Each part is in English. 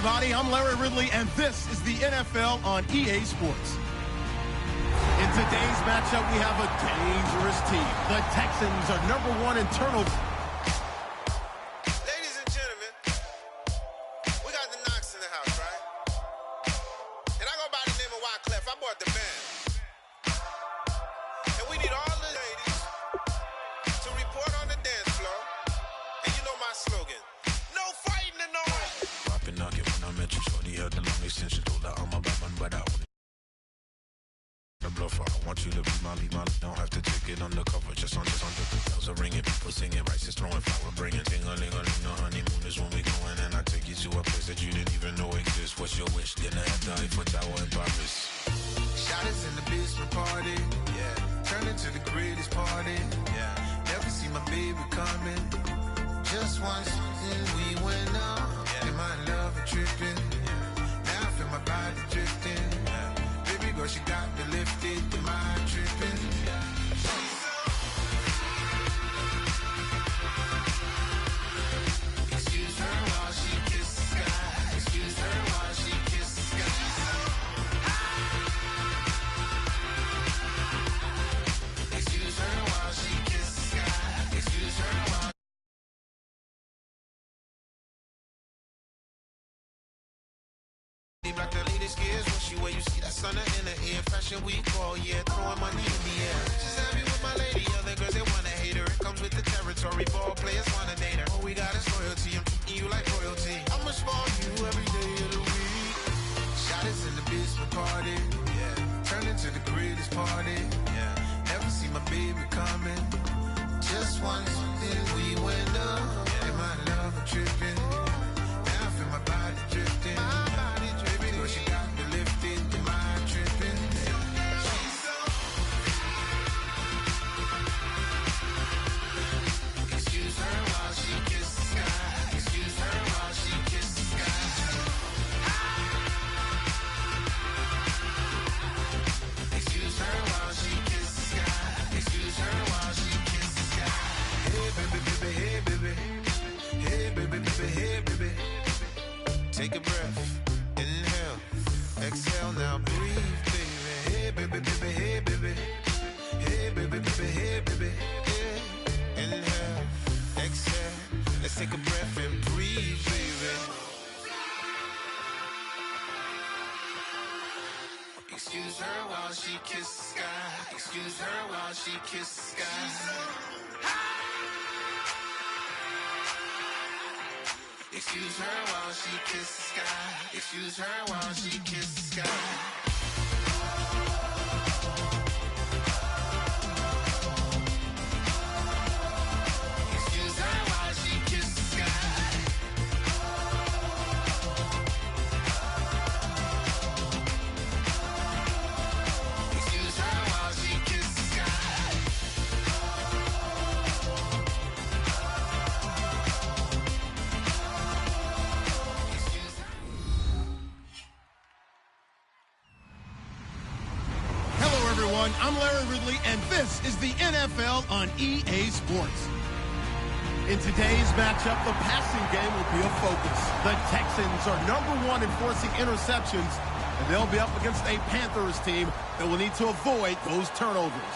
everybody. I'm Larry Ridley, and this is the NFL on EA Sports. In today's matchup, we have a dangerous team. The Texans are #1 in turnovers. Ladies and gentlemen, we got the Knox in the house, right? And I go by the name of Wyclef. I brought the band. And we need all the ladies to report on the dance floor. And you know my slogan. No fighting and no... Popping nugget when I met you, shorty had the long extension. Told her I'm a bad man, but I want the bluffer. I want you to be my lead. Don't have to take it undercover. Just on the bells are ringing. People singing, rice is throwing flower, bringing ting-a-ling-a-ling. The honeymoon is when we going, and I take you to a place that you didn't even know exists. What's your wish? Dinner at the Eiffel Tower in Paris. Shot is in the basement party. Yeah. Turn into the greatest party. Yeah. Never see my baby coming. Just once, and we went up. Yeah. And my love is tripping. Yeah. Now I feel my body drifting. Yeah. Baby girl, she got me lifted. Am I tripping? Yeah. Excuse her while she kisses the sky. Excuse her while she kisses the sky. Excuse her while she kisses the sky. Excuse her while... Like the latest gears, when she wear, you see that sun in the air. Fashion week all year, throwing money in the air. She's happy with my lady, other girls they wanna hate her. It comes with the territory, ball players wanna date her. All we got is loyalty, I'm treating you like royalty. I'ma spoil you every day of the week. Shot is in the basement party, yeah. Turn into the greatest party, yeah. Never see my baby coming. Just once, then we went up, yeah. And my love was tripping. Now I feel my body drifting. She got me lifted, am I tripping? Excuse her while she kisses the sky. Excuse her while she kisses the sky. Excuse her while she kisses the sky. Excuse her while she kisses the sky. Hey baby, baby, hey baby. Hey baby, baby, hey baby. Take a breath. Exhale now, breathe, baby. Hey, baby, baby, hey, baby. Hey, baby, baby, hey, baby. Yeah. Inhale, exhale. Let's take a breath and breathe, baby. Excuse her while she kisses the sky. Excuse her while she kisses the sky. Excuse her while she kisses the sky. Excuse her while she kisses the sky. Excuse her while she kisses the sky. Excuse her while she kisses the sky. I'm Larry Ridley, and this is the NFL on EA Sports. In today's matchup, the passing game will be a focus. The Texans are #1 in forcing interceptions, and they'll be up against a Panthers team that will need to avoid those turnovers.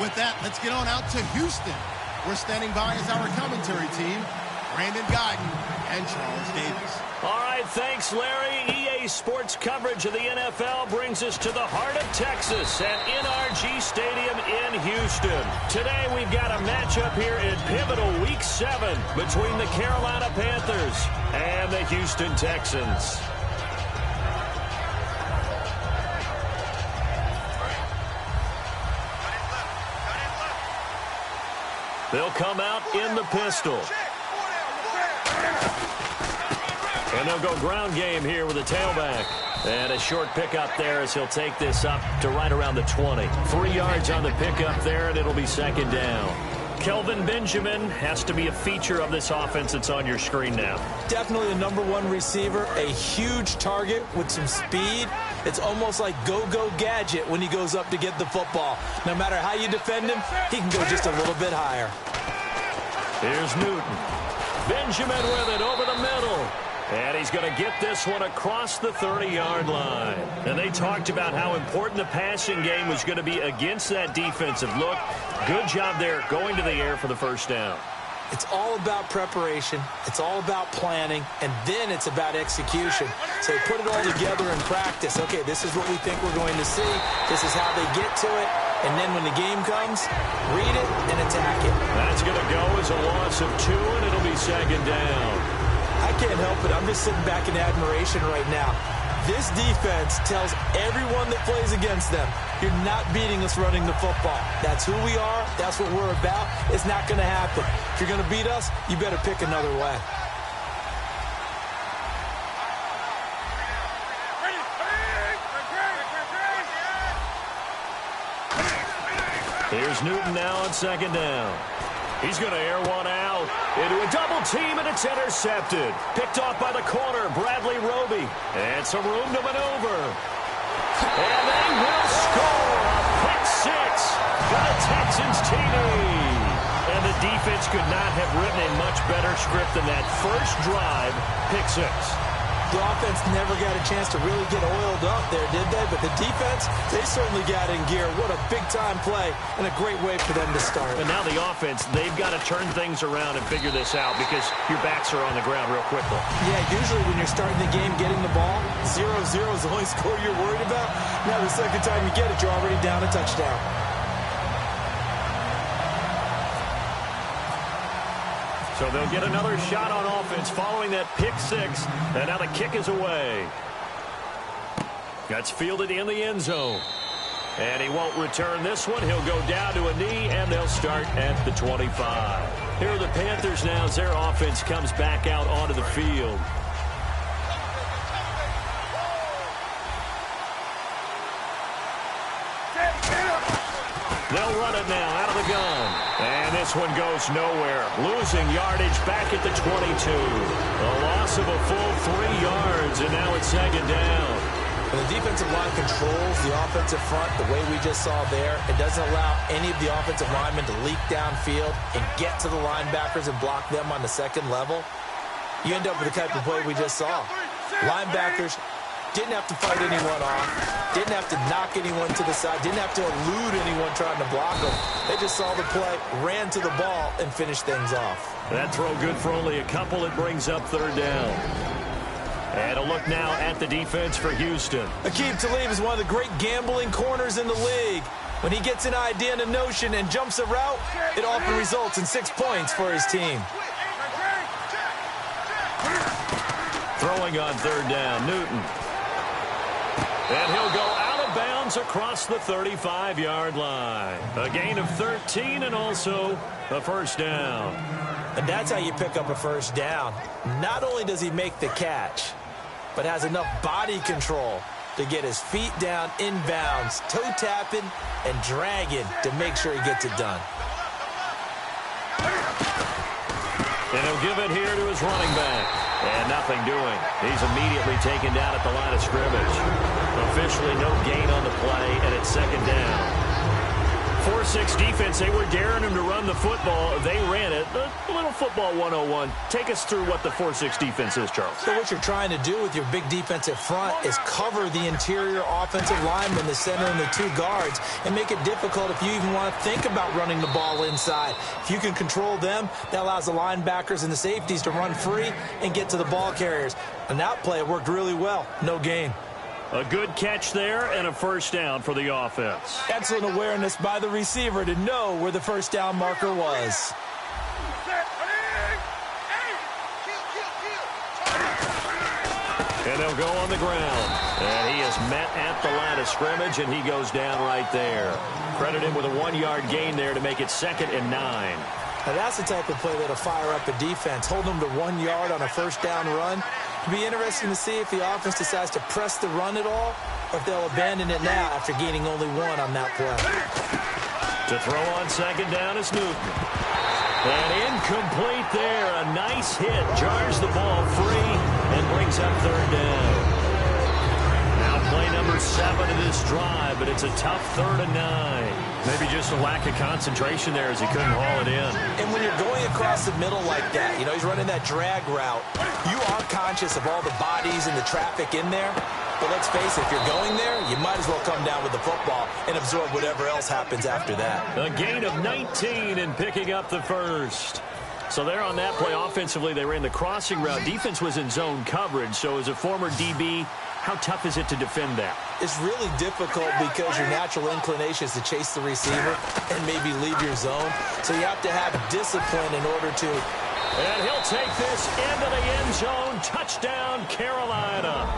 With that, let's get on out to Houston. We're standing by as our commentary team, Brandon Guyton and Charles Davis. All right, thanks, Larry. EA Sports coverage of the NFL brings us to the heart of Texas at NRG Stadium in Houston. Today, we've got a matchup here in pivotal Week 7 between the Carolina Panthers and the Houston Texans. They'll come out in the pistol. And they'll go ground game here with a tailback. And a short pickup there as he'll take this up to right around the 20. 3 yards on the pickup there, and it'll be second down. Kelvin Benjamin has to be a feature of this offense that's on your screen now. Definitely the #1 receiver, a huge target with some speed. It's almost like go-go gadget when he goes up to get the football. No matter how you defend him, he can go just a little bit higher. Here's Newton. Benjamin with it over the middle. And he's going to get this one across the 30-yard line. And they talked about how important the passing game was going to be against that defensive look. Good job there going to the air for the first down. It's all about preparation. It's all about planning. And then it's about execution. So they put it all together in practice. Okay, this is what we think we're going to see. This is how they get to it. And then when the game comes, read it and attack it. That's going to go as a loss of 2, and it'll be second down. I can't help it. I'm just sitting back in admiration right now. This defense tells everyone that plays against them, you're not beating us running the football. That's who we are. That's what we're about. It's not going to happen. If you're going to beat us, you better pick another way. Here's Newton now on second down. He's going to air one out into a double team, and it's intercepted. Picked off by the corner, Bradley Roby. And some room to maneuver. And they will score a pick 6 for the Texans TD. And the defense could not have written a much better script than that first drive, pick 6. The offense never got a chance to really get oiled up there, did they? But the defense, they certainly got in gear. What a big-time play and a great way for them to start. And now the offense, they've got to turn things around and figure this out because your backs are on the ground real quickly. Yeah, usually when you're starting the game getting the ball, 0-0 is the only score you're worried about. Now the second time you get it, you're already down a touchdown. So they'll get another shot on offense following that pick 6. And now the kick is away. That's fielded in the end zone. And he won't return this one. He'll go down to a knee, and they'll start at the 25. Here are the Panthers now as their offense comes back out onto the field. They'll run it now out of the gun. And this one goes nowhere. Losing yardage back at the 22. A loss of a full 3 yards, and now it's second down. When the defensive line controls the offensive front the way we just saw there, it doesn't allow any of the offensive linemen to leak downfield and get to the linebackers and block them on the second level. You end up with the type of play we just saw. Linebackers didn't have to fight anyone off, didn't have to knock anyone to the side, didn't have to elude anyone trying to block them. They just saw the play, ran to the ball, and finished things off. That throw good for only a couple. It brings up third down. And a look now at the defense for Houston. Aqib Talib is one of the great gambling corners in the league. When he gets an idea and a notion and jumps a route, it often results in 6 points for his team. Throwing on third down, Newton. And he'll go out of bounds across the 35-yard line. A gain of 13 and also a first down. And that's how you pick up a first down. Not only does he make the catch, but has enough body control to get his feet down inbounds, toe tapping and dragging to make sure he gets it done. And he'll give it here to his running back. And nothing doing. He's immediately taken down at the line of scrimmage. Officially no gain on the play, and it's second down. 4-6 defense, they were daring him to run the football. They ran it. A little football 101. Take us through what the 4-6 defense is, Charles. So what you're trying to do with your big defensive front is cover the interior offensive lineman, the center, and the 2 guards, and make it difficult if you even want to think about running the ball inside. If you can control them, that allows the linebackers and the safeties to run free and get to the ball carriers. And that play worked really well. No gain. A good catch there and a first down for the offense. Excellent awareness by the receiver to know where the first down marker was. And they'll go on the ground. And he is met at the line of scrimmage, and he goes down right there. Credit him with a 1-yard gain there to make it 2nd and 9. Now that's the type of play that'll fire up a defense. Hold them to 1 yard on a first down run. It'll be interesting to see if the offense decides to press the run at all, or if they'll abandon it now after gaining only 1 on that play. To throw on second down is Newton. And incomplete there. A nice hit. Jars the ball free and brings up third down. Now Play number 7 of this drive, but it's a tough 3rd and 9. Maybe just a lack of concentration there as he couldn't haul it in. And when you're going across the middle like that, he's running that drag route, you are conscious of all the bodies and the traffic in there. But let's face it, if you're going there, you might as well come down with the football and absorb whatever else happens after that. A gain of 19 and picking up the first. So there on that play, offensively, they ran the crossing route. Defense was in zone coverage, so as a former DB, how tough is it to defend that? It's really difficult because your natural inclination is to chase the receiver and maybe leave your zone. So you have to have discipline in order to. And he'll take this into the end zone. Touchdown, Carolina.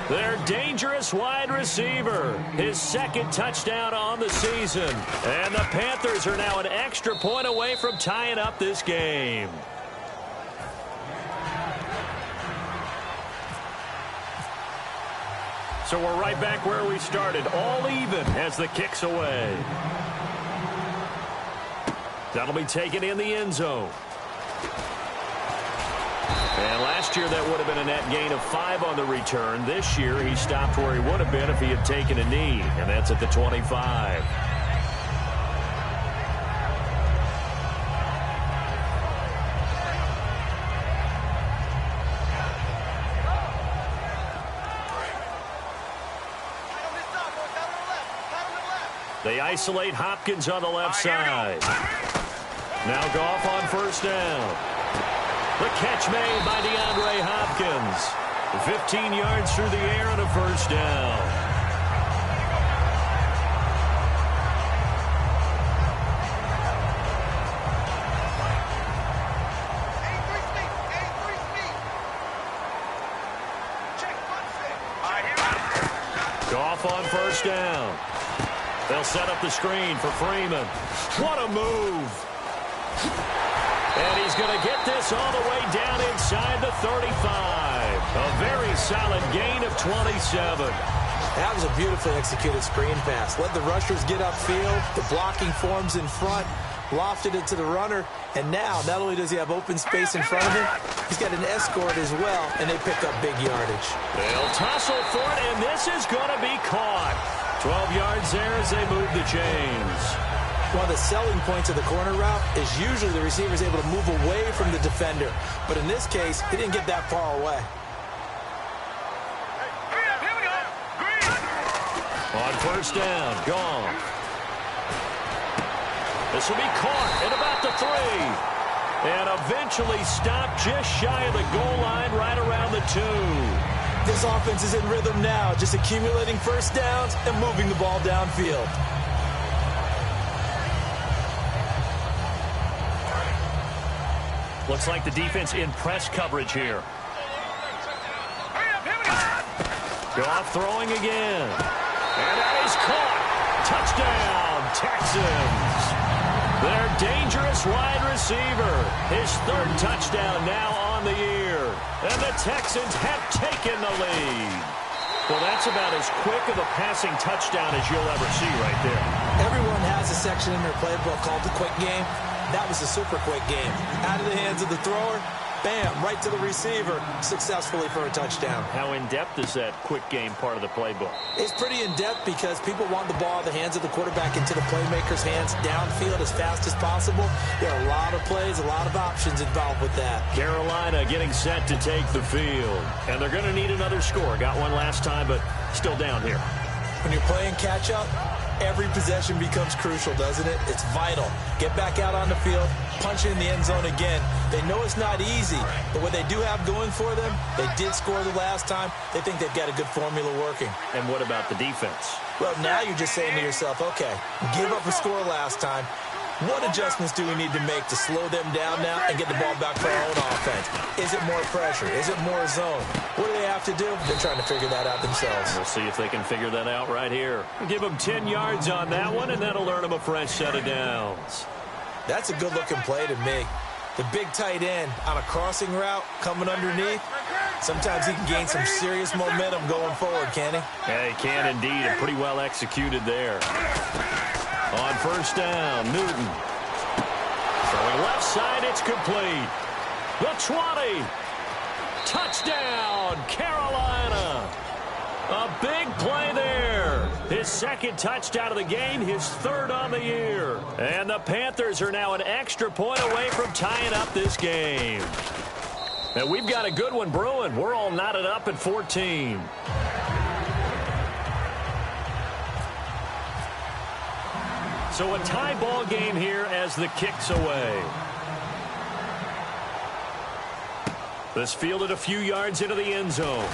Their dangerous wide receiver. His 2nd touchdown on the season. And the Panthers are now an extra point away from tying up this game. So we're right back where we started, all even as the kick's away. That'll be taken in the end zone. And last year that would have been a net gain of 5 on the return. This year he stopped where he would have been if he had taken a knee, and that's at the 25. They isolate Hopkins on the left side. Now Goff on 1st down. The catch made by DeAndre Hopkins. 15 yards through the air and a 1st down. Goff on 1st down. They'll set up the screen for Freeman. What a move. And he's going to get this all the way down inside the 35. A very solid gain of 27. That was a beautifully executed screen pass. Let the rushers get upfield. The blocking forms in front. Lofted it to the runner. And now, not only does he have open space in front of him, he's got an escort as well, and they pick up big yardage. They'll tussle for it, and this is going to be caught. 12 yards there as they move the chains. One of the selling points of the corner route is usually the receiver is able to move away from the defender. But in this case, he didn't get that far away. On 1st down, Goff. This will be caught at about the 3. And eventually stopped just shy of the goal line right around the 2. This offense is in rhythm now, just accumulating 1st downs and moving the ball downfield. Looks like the defense in press coverage here. Goff throwing again. And that is caught. Touchdown, Texans. Their dangerous wide receiver. His 3rd touchdown now on the year. And the Texans have taken the lead. Well, that's about as quick of a passing touchdown as you'll ever see right there. Everyone has a section in their playbook called the quick game. That was a super quick game. Out of the hands of the thrower, bam, right to the receiver, successfully for a touchdown. How in-depth is that quick game part of the playbook? It's pretty in-depth because people want the ball out of the hands of the quarterback into the playmaker's hands downfield as fast as possible. There are a lot of plays, a lot of options involved with that. Carolina getting set to take the field. And they're going to need another score. Got one last time, but still down here. When you're playing catch-up, every possession becomes crucial, doesn't it? It's vital. Get back out on the field, punch it in the end zone again. They know it's not easy, but what they do have going for them, they did score the last time. They think they've got a good formula working. And what about the defense? Well, now you're just saying to yourself, okay, give up a score last time. What adjustments do we need to make to slow them down now and get the ball back for our own offense? Is it more pressure? Is it more zone? What do they have to do? They're trying to figure that out themselves. We'll see if they can figure that out right here. Give them 10 yards on that one, and that'll earn them a fresh set of downs. That's a good-looking play to me. The big tight end on a crossing route coming underneath. Sometimes he can gain some serious momentum going forward, can he? Yeah, he can indeed, and pretty well executed there. On 1st down, Newton. Throwing left side, it's complete. The 20. Touchdown, Carolina. A big play there. His second touchdown of the game, his third on the year. And the Panthers are now an extra point away from tying up this game. And we've got a good one brewing. We're all knotted up at 14. So a tie ball game here as the kick's away. This fielded a few yards into the end zone.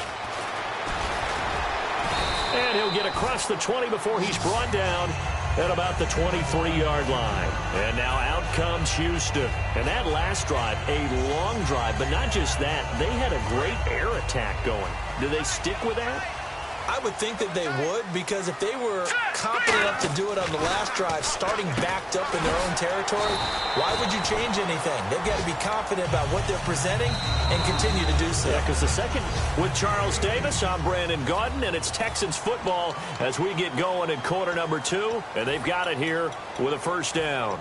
And he'll get across the 20 before he's brought down at about the 23-yard line. And now out comes Houston. And that last drive, a long drive, but not just that. They had a great air attack going. Do they stick with that? I would think that they would, because if they were confident enough to do it on the last drive, starting backed up in their own territory, why would you change anything? They've got to be confident about what they're presenting and continue to do so. Yeah, because the second with Charles Davis, I'm Brandon Gaudin, and it's Texans football as we get going in quarter number 2, and they've got it here with a first down.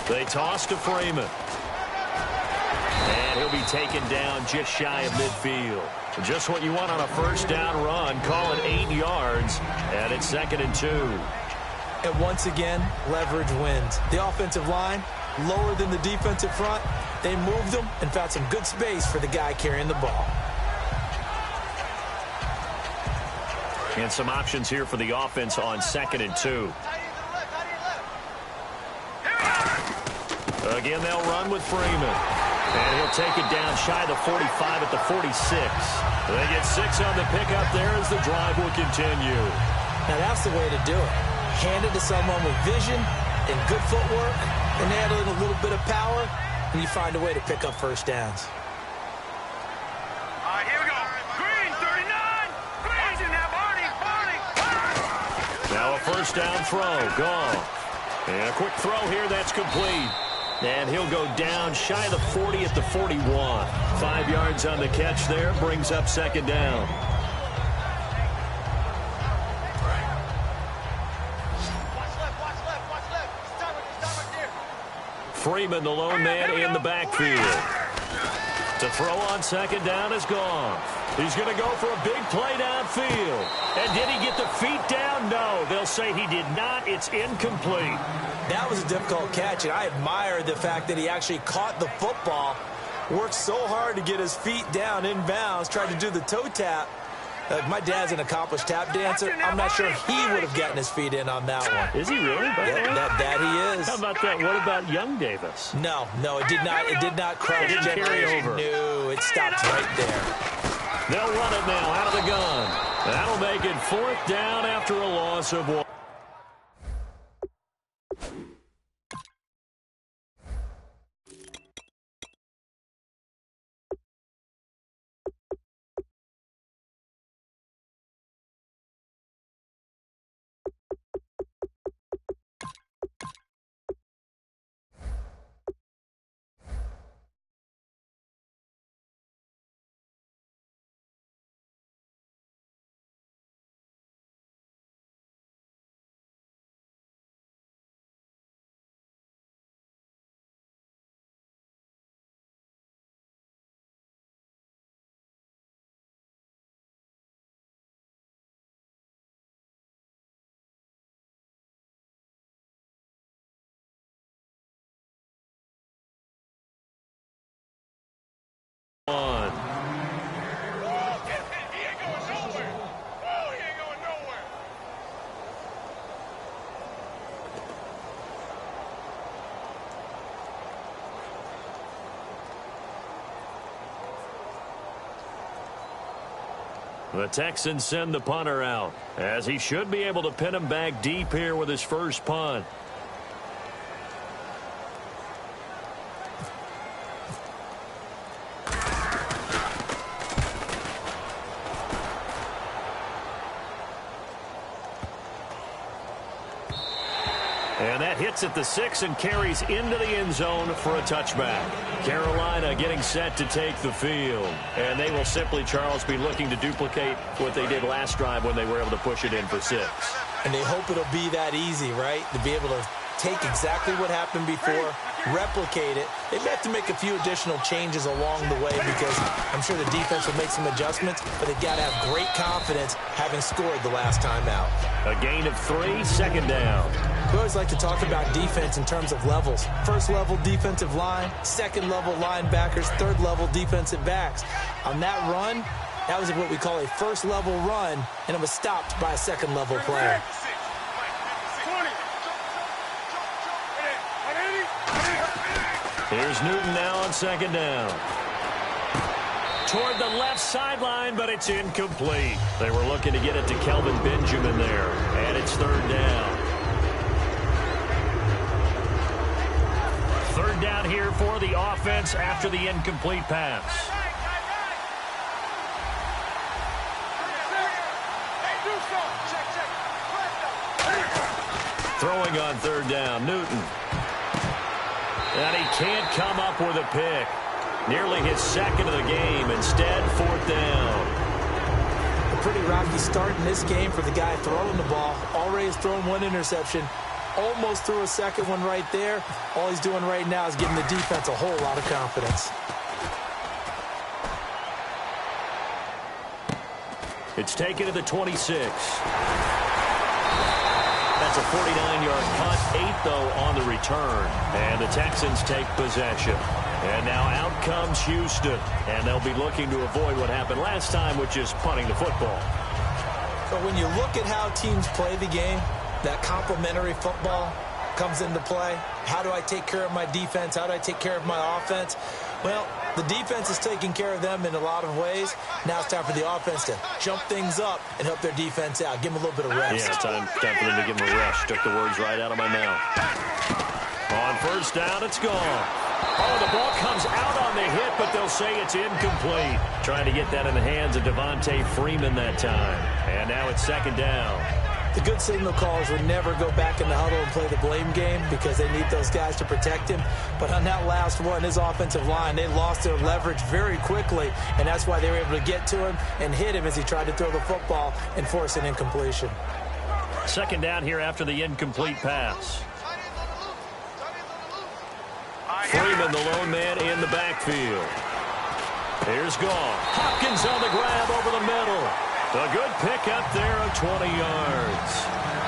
They toss to Freeman. And he'll be taken down just shy of midfield. Just what you want on a first down run. Call it 8 yards. And it's 2nd and 2. And once again, leverage wins. The offensive line, lower than the defensive front. They moved them and found some good space for the guy carrying the ball. And some options here for the offense on 2nd and 2. Again, they'll run with Freeman. And he'll take it down shy of the 45 at the 46. They get 6 on the pickup there as the drive will continue. Now, that's the way to do it. Hand it to someone with vision and good footwork and add in a little bit of power, and you find a way to pick up first downs. All right, here we go. Green, 39. Green's in that, Barney. Now a first down throw. Gone. And a quick throw here that's complete. And he'll go down shy of the 40 at the 41. 5 yards on the catch there. Brings up 2nd down. Freeman, the lone man in the backfield. To throw on 2nd down is gone. He's going to go for a big play downfield. And did he get the feet down? No. They'll say he did not. It's incomplete. That was a difficult catch, and I admire the fact that he actually caught the football, worked so hard to get his feet down inbounds, tried to do the toe tap. My dad's an accomplished tap dancer. I'm not sure he would have gotten his feet in on that one. Is he really? That he is. How about that? What about young Davis? No, it did not. It did not cross the generation. No, it stopped right there. They'll run it now out of the gun. That'll make it 4th down after a loss of 1. The Texans send the punter out, as he should be able to pin him back deep here with his first punt. And that hits at the 6 and carries into the end zone for a touchback. Carolina getting set to take the field. And they will simply, Charles, be looking to duplicate what they did last drive when they were able to push it in for 6. And they hope it'll be that easy, right? To be able to take exactly what happened before, replicate it. They may have to make a few additional changes along the way because I'm sure the defense will make some adjustments, but they've got to have great confidence having scored the last time out. A gain of 3, second down. We always like to talk about defense in terms of levels. First level defensive line, second level linebackers, third level defensive backs. On that run, that was what we call a first level run, and it was stopped by a second level player. Here's Newton now on second down. Toward the left sideline, but it's incomplete. They were looking to get it to Kelvin Benjamin there, and it's third down. Third down here for the offense after the incomplete pass. Throwing on third down, Newton. And he can't come up with a pick. Nearly his second of the game. Instead, fourth down. A pretty rocky start in this game for the guy throwing the ball. Already has thrown one interception. Almost threw a second one right there. All he's doing right now is giving the defense a whole lot of confidence. It's taken to the 26. That's a 49-yard punt, 8 though on the return. And the Texans take possession. And now out comes Houston. And they'll be looking to avoid what happened last time, which is punting the football. But when you look at how teams play the game, that complementary football comes into play. How do I take care of my defense? How do I take care of my offense? Well, the defense is taking care of them in a lot of ways. Now it's time for the offense to jump things up and help their defense out. Give them a little bit of rest. Yeah, it's time for them to give them a rest. Took the words right out of my mouth. On first down, it's gone. Oh, the ball comes out on the hit, but they'll say it's incomplete. Trying to get that in the hands of Devontae Freeman that time. And now it's second down. The good signal callers would never go back in the huddle and play the blame game because they need those guys to protect him. But on that last one, his offensive line, they lost their leverage very quickly, and that's why they were able to get to him and hit him as he tried to throw the football and force an incompletion. Second down here after the incomplete pass. Freeman, the lone man in the backfield. Here's Goff. Hopkins on the grab over the middle. A good pickup there of 20 yards.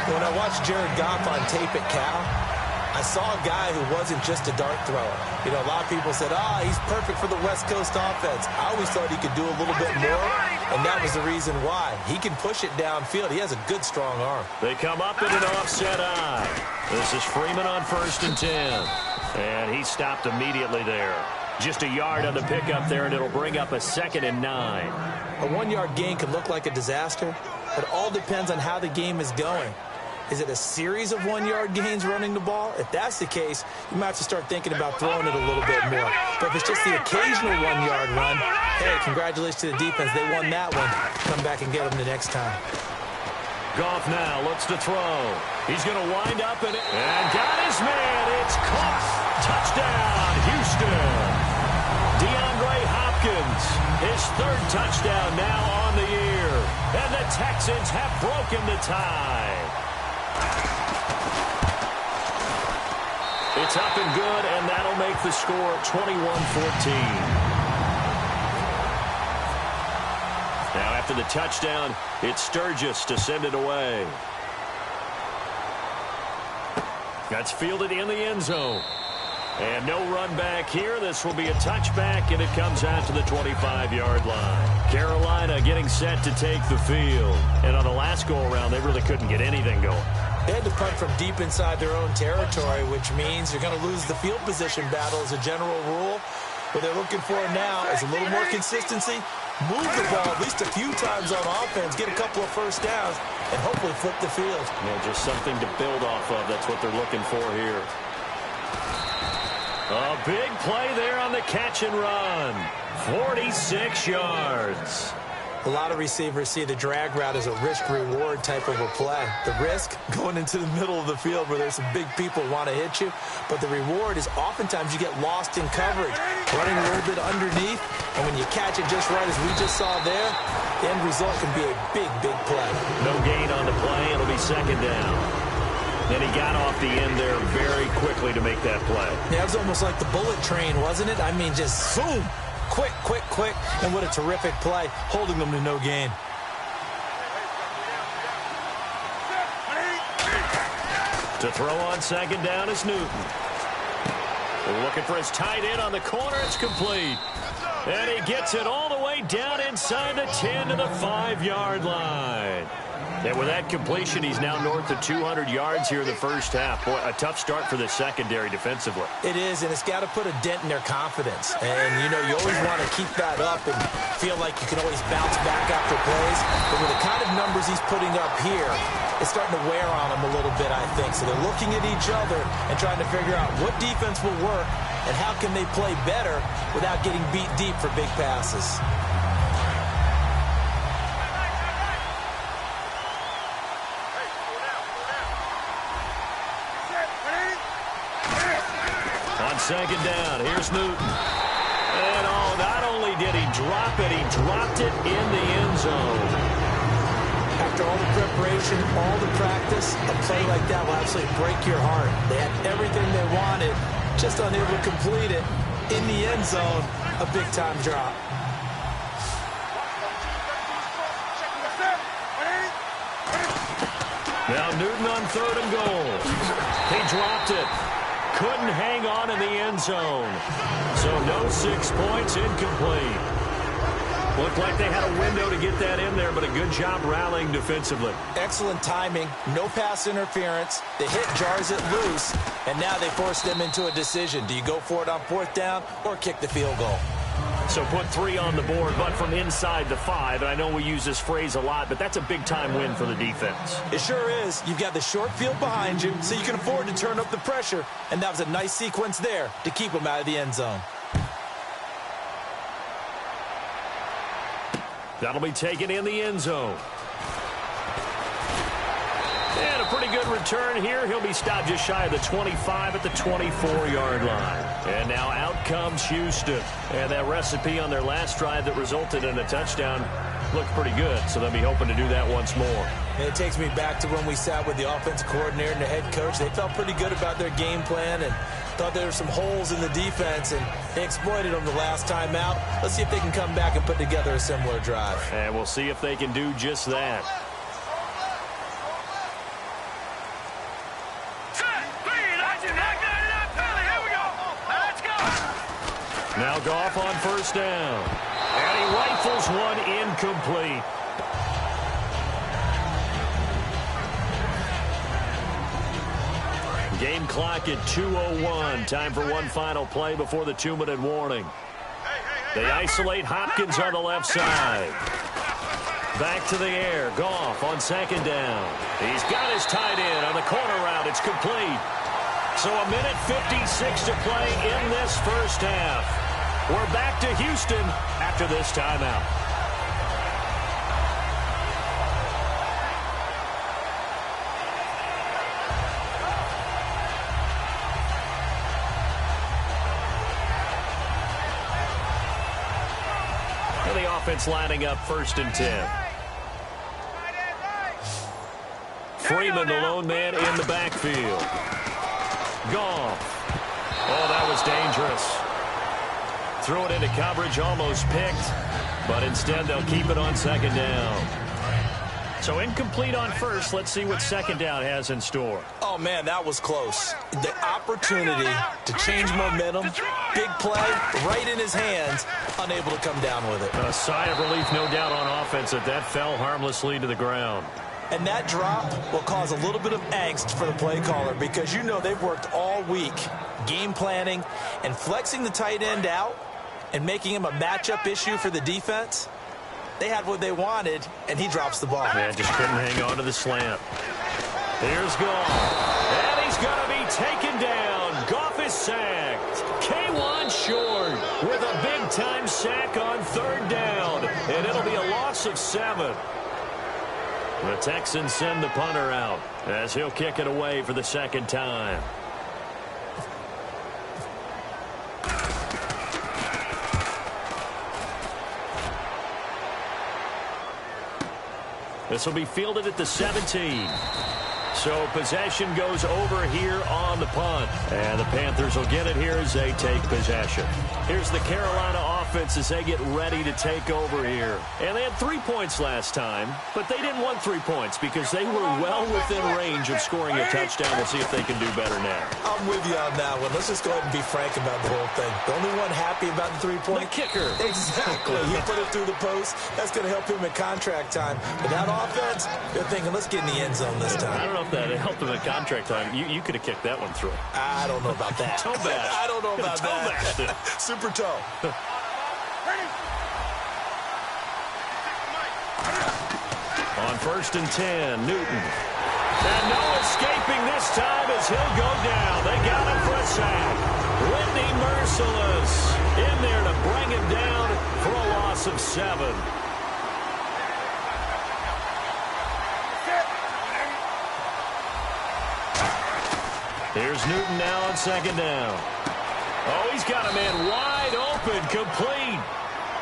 When I watched Jared Goff on tape at Cal, I saw a guy who wasn't just a dart thrower. You know, a lot of people said, he's perfect for the West Coast offense. I always thought he could do a little bit more, and that was the reason why. He can push it downfield. He has a good, strong arm. They come up in an offset eye. This is Freeman on 1st and 10. And he stopped immediately there. Just a yard on the pickup there, and it'll bring up a 2nd and 9. A 1-yard gain can look like a disaster. It all depends on how the game is going. Is it a series of 1-yard gains running the ball? If that's the case, you might have to start thinking about throwing it a little bit more. But if it's just the occasional 1-yard run, hey, congratulations to the defense. They won that one. Come back and get them the next time. Goff now looks to throw. He's going to wind up and got his man. It's caught. Touchdown, Houston. DeAndre Hopkins, his 3rd touchdown now on the year. And the Texans have broken the tie. It's up and good, and that'll make the score 21-14. Now after the touchdown, it's Sturgis to send it away. That's fielded in the end zone. And no run back here. This will be a touchback, and it comes out to the 25-yard line. Carolina getting set to take the field. And on the last go-around, they really couldn't get anything going. They had to punt from deep inside their own territory, which means you're going to lose the field position battle as a general rule. What they're looking for now is a little more consistency, move the ball at least a few times on offense, get a couple of first downs, and hopefully flip the field. Yeah, just something to build off of. That's what they're looking for here. A big play there on the catch and run. 46 yards. A lot of receivers see the drag route as a risk-reward type of a play. The risk, going into the middle of the field where there's some big people who want to hit you. But the reward is oftentimes you get lost in coverage, running a little bit underneath. And when you catch it just right, as we just saw there, the end result can be a big, big play. No gain on the play. It'll be second down. And he got off the end there very quickly to make that play. Yeah, it was almost like the bullet train, wasn't it? I mean, just zoom. Quick, quick, quick, and what a terrific play, holding them to no gain. To throw on second down is Newton. Looking for his tight end on the corner. It's complete. And he gets it all the way down inside the 10 to the 5-yard line. And with that completion, he's now north of 200 yards here in the first half. Boy, a tough start for the secondary defensively. It is, and it's got to put a dent in their confidence. And, you know, you always want to keep that up and feel like you can always bounce back after plays. But with the kind of numbers he's putting up here, it's starting to wear on them a little bit, I think. So they're looking at each other and trying to figure out what defense will work and how can they play better without getting beat deep for big passes. Second down. Here's Newton. And not only did he drop it, he dropped it in the end zone. After all the preparation, all the practice, a play like that will absolutely break your heart. They had everything they wanted, just unable to complete it. In the end zone, a big-time drop. Now Newton on 3rd and goal. He dropped it. Couldn't hang on in the end zone. So no 6 points, incomplete. Looked like they had a window to get that in there, but a good job rallying defensively. Excellent timing, no pass interference. The hit jars it loose, and now they force them into a decision. Do you go for it on 4th down or kick the field goal? So put 3 on the board, but from inside the 5. And I know we use this phrase a lot, but that's a big-time win for the defense. It sure is. You've got the short field behind you, so you can afford to turn up the pressure. And that was a nice sequence there to keep them out of the end zone. That'll be taken in the end zone. And a pretty good return here. He'll be stopped just shy of the 25 at the 24-yard line. And now out comes Houston. And that recipe on their last drive that resulted in a touchdown looked pretty good, so they'll be hoping to do that once more. And it takes me back to when we sat with the offensive coordinator and the head coach. They felt pretty good about their game plan and thought there were some holes in the defense, and they exploited them the last time out. Let's see if they can come back and put together a similar drive. And we'll see if they can do just that. Now Goff on 1st down. And he rifles one incomplete. Game clock at 2:01. Time for one final play before the 2-minute warning. They isolate Hopkins on the left side. Back to the air. Goff on 2nd down. He's got his tight end on the corner route. It's complete. So a minute 56 to play in this first half. We're back to Houston after this timeout. And the offense lining up 1st and 10. Freeman, the lone man in the backfield. Goff. Oh, that was dangerous. Threw it into coverage, almost picked, but instead they'll keep it on 2nd down. So incomplete on 1st. Let's see what 2nd down has in store. Oh, man, that was close. The opportunity to change momentum, big play, right in his hands, unable to come down with it. A sigh of relief, no doubt, on offense that fell harmlessly to the ground. And that drop will cause a little bit of angst for the play caller because you know they've worked all week game planning and flexing the tight end out and making him a matchup issue for the defense. They had what they wanted, and he drops the ball. Man, just couldn't hang on to the slant. Here's Goff. And he's going to be taken down. Goff is sacked. K1 short with a big-time sack on 3rd down, and it'll be a loss of 7. The Texans send the punter out as he'll kick it away for the 2nd time. This will be fielded at the 17. So possession goes over here on the punt. And the Panthers will get it here as they take possession. Here's the Carolina offense as they get ready to take over here. And they had 3 points last time, but they didn't want 3 points because they were well within range of scoring a touchdown. We'll see if they can do better now. I'm with you on that one. Let's just go ahead and be frank about the whole thing. The only one happy about the 3-point. The kicker. Exactly. He put it through the post. That's going to help him in contract time. But that offense, they're thinking, let's get in the end zone this time. I don't know if that helped him in contract time. You could have kicked that one through. I don't know about that. Toe bash. I don't know about toe that. Bashed it. Super toe. On 1st and 10, Newton. And no escaping this time as he'll go down. They got him for a sack. Whitney Mercilus in there to bring him down for a loss of 7. Here's Newton now on 2nd down. Oh, he's got a man wide open, complete.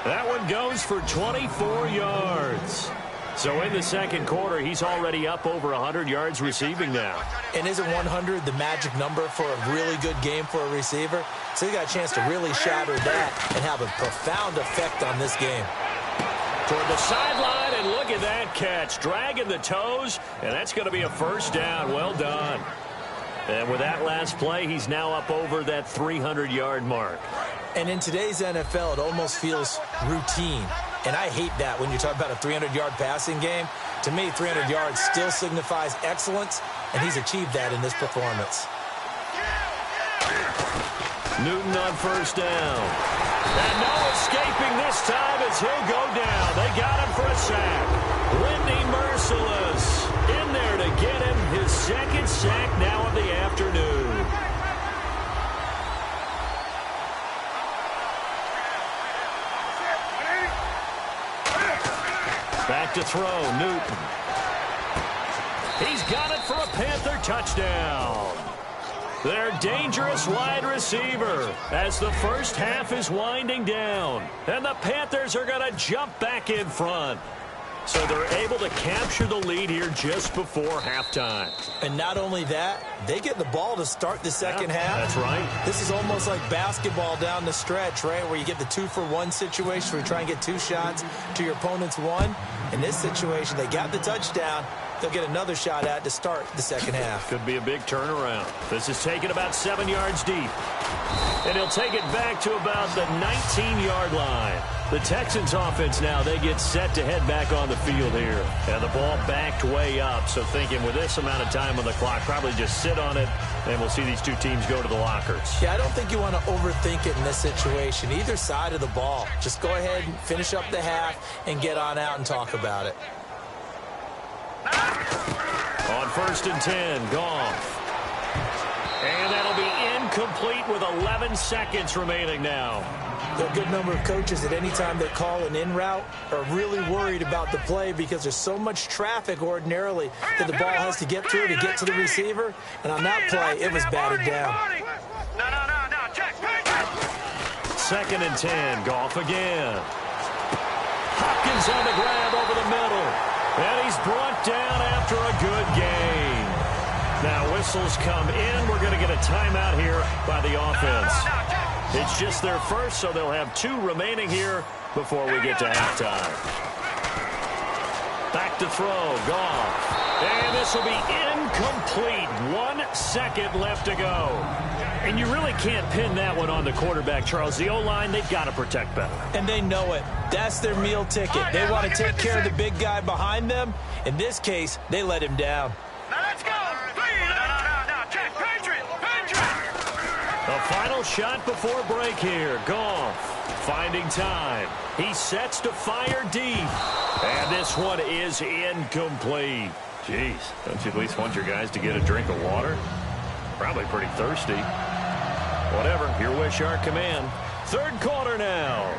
That one goes for 24 yards. So in the 2nd quarter, he's already up over 100 yards receiving now. And isn't 100 the magic number for a really good game for a receiver? So he got a chance to really shatter that and have a profound effect on this game. Toward the sideline, and look at that catch. Dragging the toes, and that's going to be a 1st down. Well done. And with that last play, he's now up over that 300-yard mark. And in today's NFL, it almost feels routine. And I hate that when you talk about a 300-yard passing game. To me, 300 yards still signifies excellence, and he's achieved that in this performance. Newton on 1st down. And no escaping this time as he'll go down. They got him for a sack. Whitney Mercilus in there to get him his 2nd sack now of the afternoon. Back to throw, Newton. He's got it for a Panther touchdown. Their dangerous wide receiver as the 1st half is winding down. And the Panthers are going to jump back in front. So they're able to capture the lead here just before halftime. And not only that, they get the ball to start the 2nd half. That's right. This is almost like basketball down the stretch, right, where you get the 2-for-1 situation where you try and get 2 shots to your opponent's 1. In this situation, they got the touchdown. They'll get another shot at to start the 2nd half. Could be a big turnaround. This is taken about 7 yards deep. And he'll take it back to about the 19-yard line. The Texans offense now, they get set to head back on the field here. And the ball backed way up. So thinking with this amount of time on the clock, probably just sit on it, and we'll see these two teams go to the lockers. Yeah, I don't think you want to overthink it in this situation. Either side of the ball. Just go ahead and finish up the half and get on out and talk about it. On 1st and 10, Goff. And that'll be incomplete with 11 seconds remaining now. There are a good number of coaches at any time they call an in route are really worried about the play because there's so much traffic ordinarily that the ball has to get through to get to the receiver. And on that play, it was batted down. No, check. 2nd and 10, Goff again. Hopkins on the grab over the middle. And he's brought down after a good game. Now whistles come in. We're going to get a timeout here by the offense. It's just their 1st, so they'll have 2 remaining here before we get to halftime. Back to throw, Goff. And this will be incomplete. 1 second left to go. And you really can't pin that one on the quarterback, Charles. The O-line, they've got to protect better. And they know it. That's their meal ticket. They want to take care of the big guy behind them. In this case, they let him down. Now let's go. Check. Patriot. A final shot before break here. Goff finding time. He sets to fire deep. And this one is incomplete. Jeez, don't you at least want your guys to get a drink of water? Probably pretty thirsty. Whatever, your wish, our command. Third quarter now.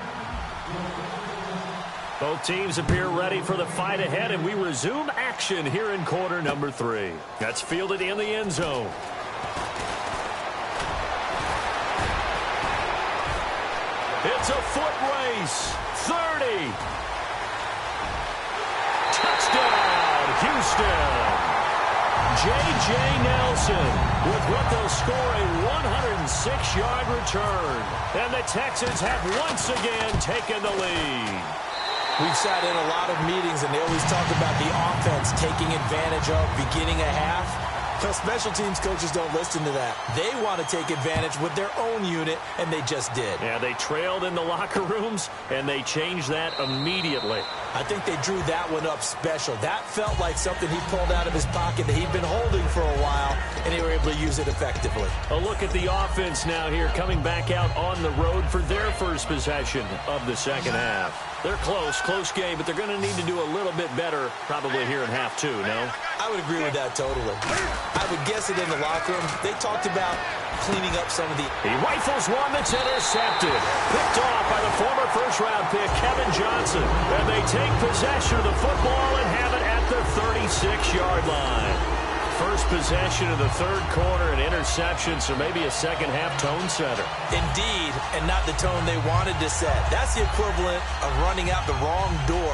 Both teams appear ready for the fight ahead, and we resume action here in quarter number 3. That's fielded in the end zone. It's a foot race. 30. Touchdown, Houston. J.J. Nelson with what they'll score a 106-yard return. And the Texans have once again taken the lead. We've sat in a lot of meetings, and they always talk about the offense taking advantage of beginning a half. Well, special teams coaches don't listen to that. They want to take advantage with their own unit, and they just did. Yeah, they trailed in the locker rooms, and they changed that immediately. I think they drew that one up special. That felt like something he pulled out of his pocket that he'd been holding for a while, and they were able to use it effectively. A look at the offense now here, coming back out on the road for their first possession of the second half. They're close game, but they're going to need to do a little bit better probably here in half 2, no? I would agree with that totally. I would guess it in the locker room. They talked about cleaning up some of the... He rifles one that's intercepted. Picked off by the former first-round pick, Kevin Johnson. And they take possession of the football and have it at the 36-yard line. First possession of the third quarter, an interception, so maybe a second-half tone setter. Indeed, and not the tone they wanted to set. That's the equivalent of running out the wrong door